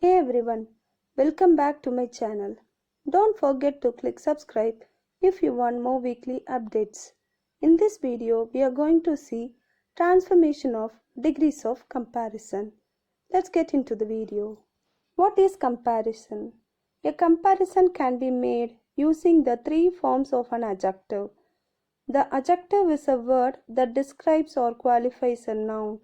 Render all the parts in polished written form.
Hey everyone, welcome back to my channel. Don't forget to click subscribe if you want more weekly updates. In this video, we are going to see transformation of degrees of comparison. Let's get into the video. What is comparison? A comparison can be made using the three forms of an adjective. The adjective is a word that describes or qualifies a noun.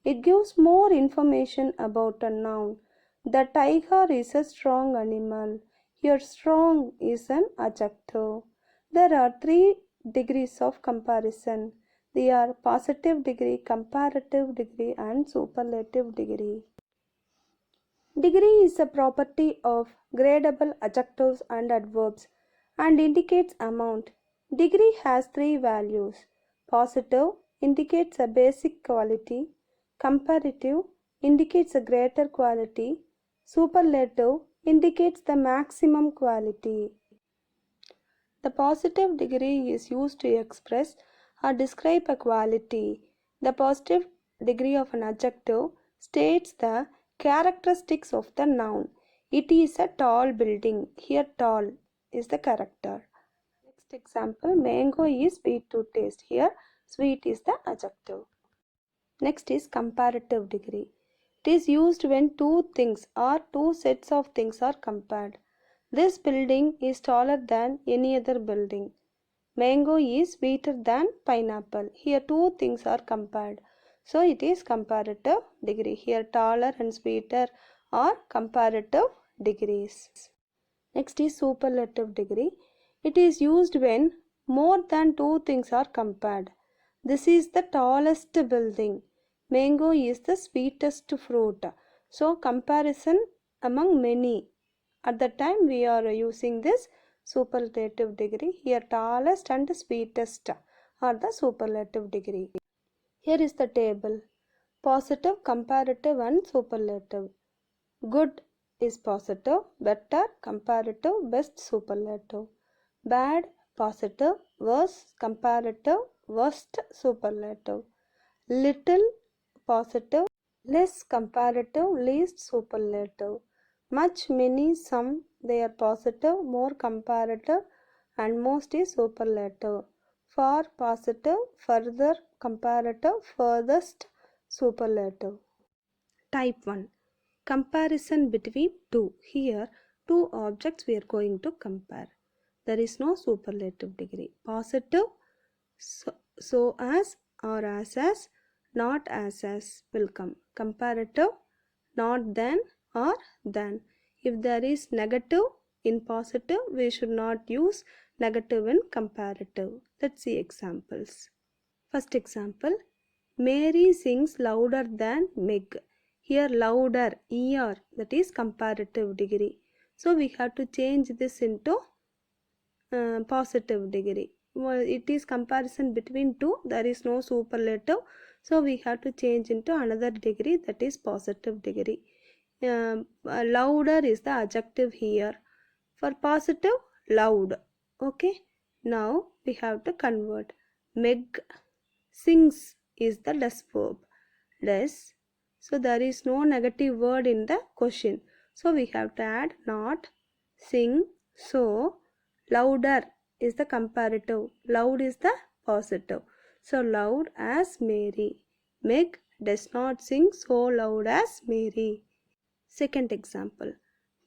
It gives more information about a noun. The tiger is a strong animal. Here, strong is an adjective. There are three degrees of comparison. They are positive degree, comparative degree, and superlative degree. Degree is a property of gradable adjectives and adverbs and indicates amount. Degree has three values. Positive indicates a basic quality. Comparative indicates a greater quality. Superlative indicates the maximum quality. The positive degree is used to express or describe a quality. The positive degree of an adjective states the characteristics of the noun. It is a tall building. Here, tall is the character. Next example, mango is sweet to taste. Here, sweet is the adjective. Next is comparative degree. It is used when two things or two sets of things are compared. This building is taller than any other building. Mango is sweeter than pineapple. Here two things are compared. So it is comparative degree. Here taller and sweeter are comparative degrees. Next is superlative degree. It is used when more than two things are compared. This is the tallest building. Mango is the sweetest fruit. So comparison among many. At the time we are using this superlative degree. Here tallest and sweetest are the superlative degree. Here is the table. Positive, comparative and superlative. Good is positive, better, comparative, best, superlative. Bad, positive, worse, comparative, worst, superlative. Little, positive, less, comparative, least, superlative. Much, many, some, they are positive, more comparative, and most is superlative. Far, positive, further, comparative, furthest, superlative. Type 1. Comparison between two. Here, two objects we are going to compare. There is no superlative degree. Positive, so as or as, not as will come. Comparative, not then or than. If there is negative in positive, we should not use negative in comparative. Let's see examples. First example, Mary sings louder than Meg. Here louder, ER, that is comparative degree. So we have to change this into positive degree. Well, it is comparison between two, there is no superlative. So we have to change into another degree, that is positive degree. Louder is the adjective here. For positive, loud. Okay. Now we have to convert. Meg sings is the does verb. Does. So there is no negative word in the question. So we have to add not, sing, so. Louder is the comparative. Loud is the positive. So loud as Mary. Meg does not sing so loud as Mary. Second example.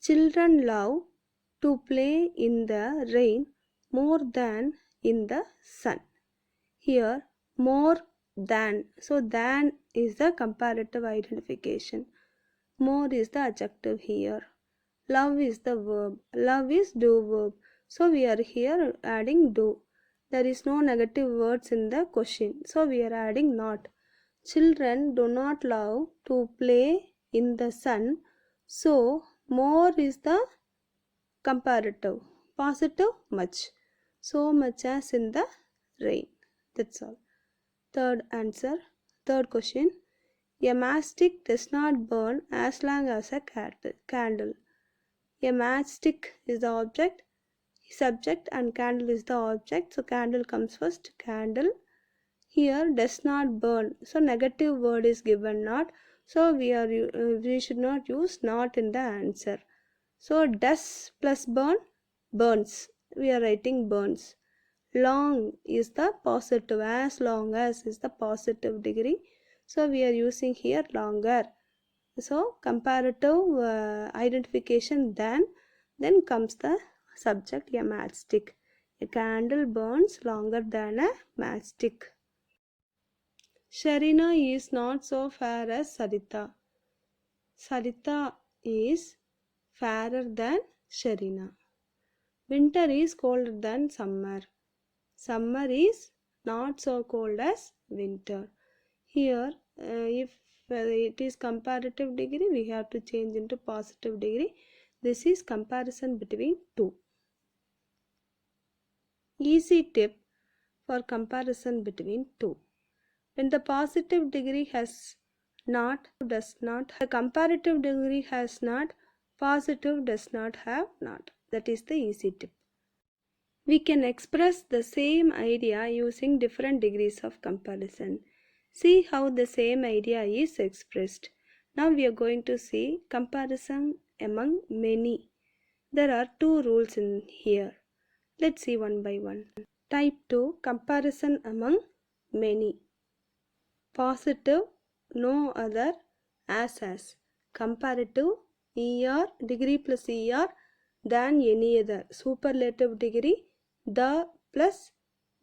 Children love to play in the rain more than in the sun. Here more than. So than is the comparative identification. More is the adjective here. Love is the verb. Love is do verb. So we are here adding do. There is no negative words in the question. So we are adding not. Children do not love to play in the sun. So more is the comparative. Positive much. So much as in the rain. That's all. Third answer. Third question. A matchstick does not burn as long as a candle. A matchstick is the object, subject, and candle is the object. So candle comes first. Candle. Here does not burn. So negative word is given not. So we should not use not in the answer. So does plus burn, burns. We are writing burns. Long is the positive, as long as is the positive degree. So we are using here longer. So comparative identification, then comes the subject, a matchstick. A candle burns longer than a matchstick. Sharina is not so fair as Sarita. Sarita is fairer than Sharina. Winter is colder than summer. Summer is not so cold as winter. Here, if it is comparative degree, we have to change into positive degree. This is comparison between two. Easy tip for comparison between two. When the positive degree has not, does not, the comparative degree has not, positive does not have not. That is the easy tip. We can express the same idea using different degrees of comparison. See how the same idea is expressed. Now we are going to see comparison among many. There are two rules in here. Let's see one by one. Type 2, comparison among many. Positive, no other, as. Comparative, er, degree plus er, than any other. Superlative degree, the plus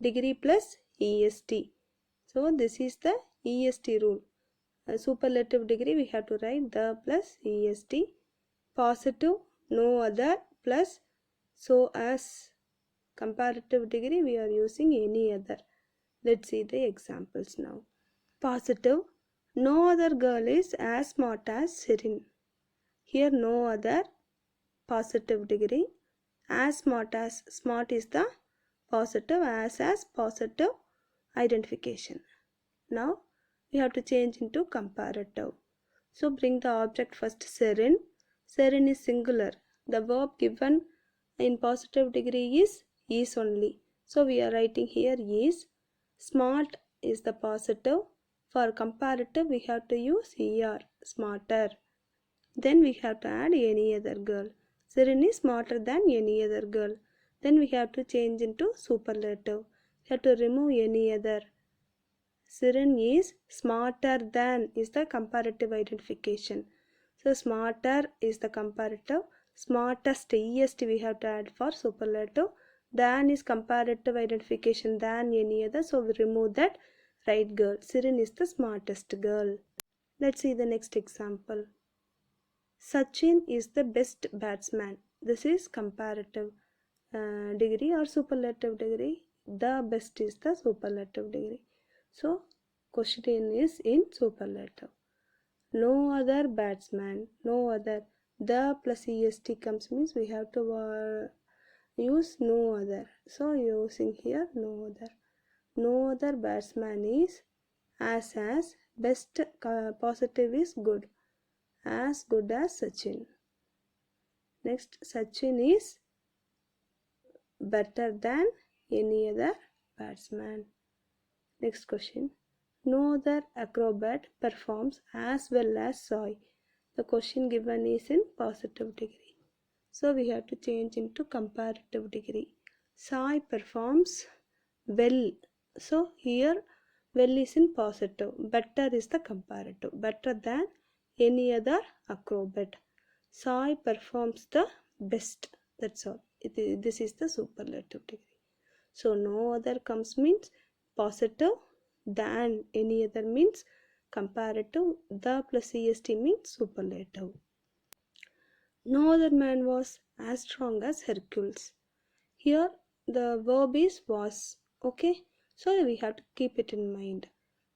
degree plus est. So this is the est rule. Superlative degree we have to write the plus est. Positive, no other, plus so as. Comparative degree we are using any other. Let's see the examples now. Positive, no other girl is as smart as Sirin. Here no other, positive degree. As smart is the positive, as positive identification. Now we have to change into comparative. So bring the object first, Sirin. Sirin is singular. The verb given in positive degree is only. So we are writing here is. Smart is the positive. For comparative we have to use er, smarter. Then we have to add any other girl. Sirin is smarter than any other girl. Then we have to change into superlative. We have to remove any other. Sirin is smarter than is the comparative identification. So smarter is the comparative. Smartest, est we have to add for superlative. Than is comparative identification than any other. So we remove that. Right girl. Sirin is the smartest girl. Let's see the next example. Sachin is the best batsman. This is comparative degree or superlative degree. The best is the superlative degree. So question is in superlative. No other batsman. No other. The plus est comes means we have to use no other. So using here no other. No other batsman is as best, positive is good. As good as Sachin. Next, Sachin is better than any other batsman. Next question. No other acrobat performs as well as Sai. The question given is in positive degree. So we have to change into comparative degree. Sai performs well. So here well is in positive. Better is the comparative. Better than any other acrobat. Sai performs the best. That's all. This is the superlative degree. So no other comes means positive, than any other means comparative, the plus est means superlative. No other man was as strong as Hercules. Here the verb is was. Okay, so we have to keep it in mind.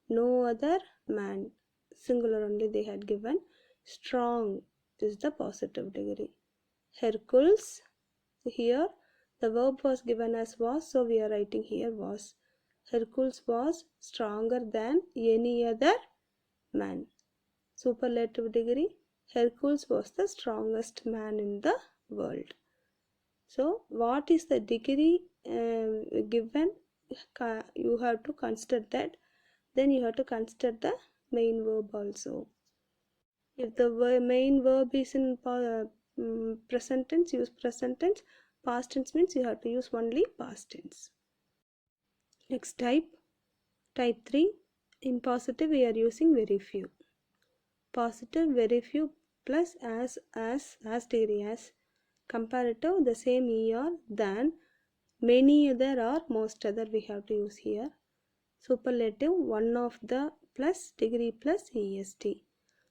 No other man, singular only they had given. Strong is the positive degree. Hercules, here the verb was given as was, so we are writing here was. Hercules was stronger than any other man. Superlative degree, Hercules was the strongest man in the world. So what is the degree given? You have to consider that. Then you have to consider the main verb also. If the main verb is in present tense, use present tense. Past tense means you have to use only past tense. Next type 3. In positive we are using very few. Positive very few plus as degree as. Comparative the same er than, many other or most other we have to use here. Superlative one of the plus degree plus est.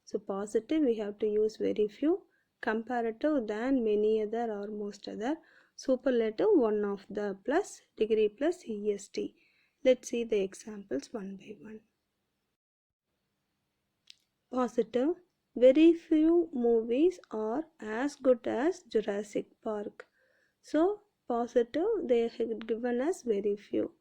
So positive we have to use very few. Comparative than, many other or most other. Superlative one of the plus degree plus est. Let's see the examples one by one. Positive, very few movies are as good as Jurassic Park. So positive they have given us very few.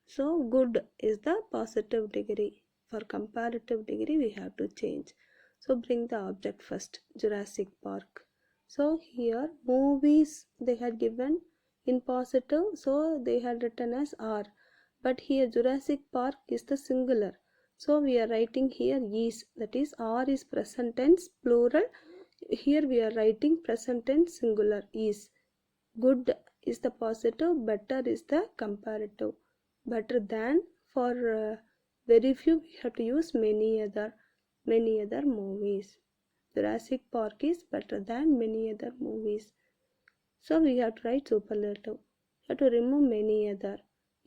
So good is the positive degree. For comparative degree we have to change. So bring the object first, Jurassic Park. So here movies they had given in positive, so they had written as are. But here Jurassic Park is the singular. So we are writing here is, that is are is present tense plural. Here we are writing present tense singular is. Good is the positive, better is the comparative. Better than, for very few we have to use many other movies. Jurassic Park is better than many other movies. So we have to write superlative. We have to remove many other.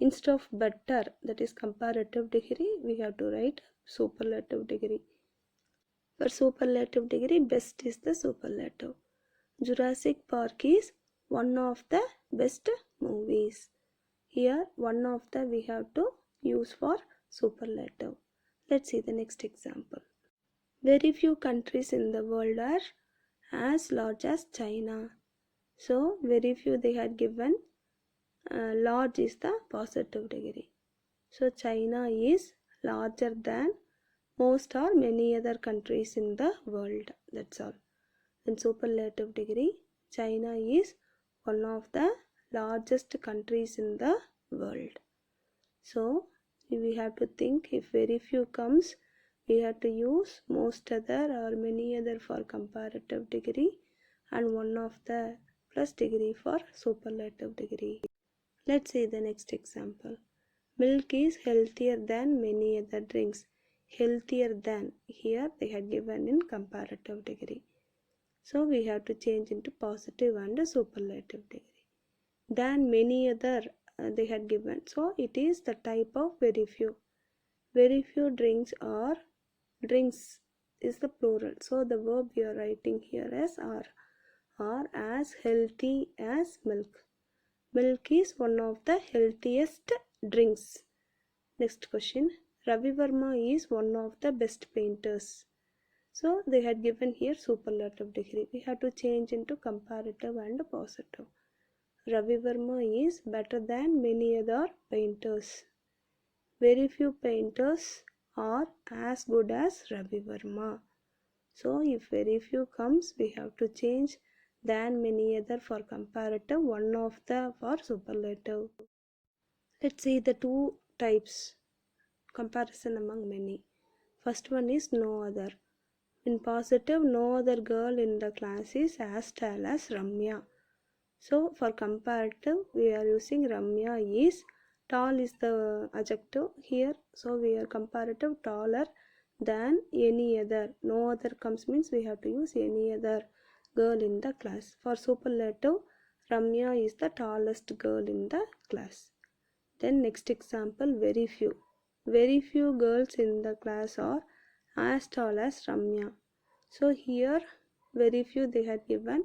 Instead of better, that is comparative degree, we have to write superlative degree. For superlative degree, best is the superlative. Jurassic Park is one of the best movies. Here one of the we have to use for superlative. Let's see the next example. Very few countries in the world are as large as China. So very few they had given. Large is the positive degree. So China is larger than most or many other countries in the world. That's all. In superlative degree, China is one of the largest countries in the world. So we have to think, if very few comes, we have to use most other or many other for comparative degree and one of the plus degree for superlative degree. Let's see the next example. Milk is healthier than many other drinks. Healthier than, here they had given in comparative degree. So we have to change into positive and superlative degree. Than many other they had given. So it is the type of very few. Very few drinks or drinks is the plural. So the verb we are writing here as are as healthy as milk. Milk is one of the healthiest drinks. Next question. Ravi Verma is one of the best painters. So they had given here superlative degree. We have to change into comparative and positive. Ravi Verma is better than many other painters. Very few painters are as good as Ravi Verma. So if very few comes, we have to change than many other for comparative, one of the for superlative. Let's see the two types, comparison among many. First one is no other. In positive, no other girl in the class is as tall as Ramya. So for comparative, we are using Ramya is, tall is the adjective here. So we are comparative, taller than any other. No other comes means we have to use any other girl in the class. For superlative, Ramya is the tallest girl in the class. Then next example, very few. Very few girls in the class are as tall as Ramya. So here very few they had given,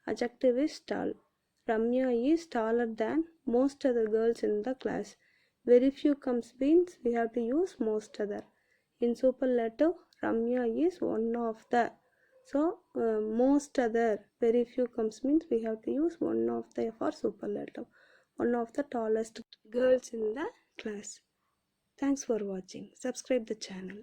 adjective is tall. Ramya is taller than most other girls in the class. Very few comes means we have to use most other. In superlative, Ramya is one of the. So most other, very few comes means we have to use one of the for superlative. One of the tallest girls in the class. Thanks for watching. Subscribe the channel.